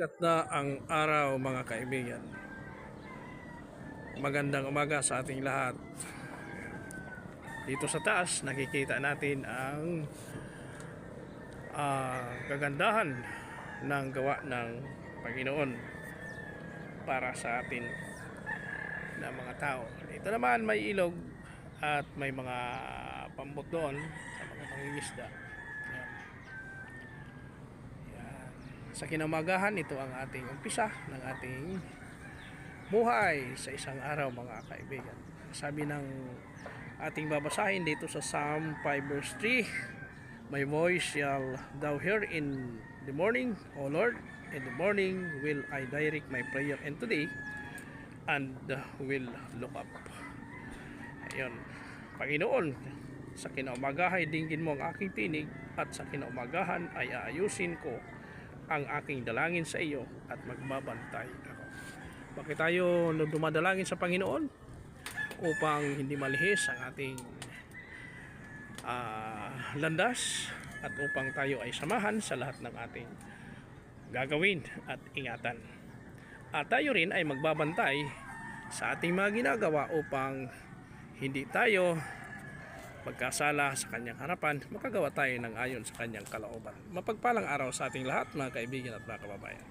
Sikat na ang araw mga kaibigan. Magandang umaga sa ating lahat. Dito sa taas nakikita natin ang kagandahan ng gawa ng Panginoon para sa atin na mga tao. Ito naman may ilog at may mga pambot doon sa mga mangingisda. Sa kinamagahan, ito ang ating umpisa ng ating buhay sa isang araw mga kaibigan. Sabi ng ating babasahin dito sa Psalm 5 verse 3, My voice shall thou hear in the morning, O Lord, in the morning will I direct my prayer unto thee, and will look up. Ayun, Panginoon, sa kinaumagahan dinggin mo ang aking tinig, at sa kinaumagahan ay aayusin ko ang aking dalangin sa iyo at magbabantay ako. Bakit tayo dumadalangin sa Panginoon? Upang hindi malihis ang ating landas at upang tayo ay samahan sa lahat ng ating gagawin at ingatan. At tayo rin ay magbabantay sa ating mga ginagawa upang hindi tayo magkasala sa kanyang harapan, makagawa tayo ng ayon sa kanyang kalooban. Mapagpalang araw sa ating lahat mga kaibigan at mga kababayan.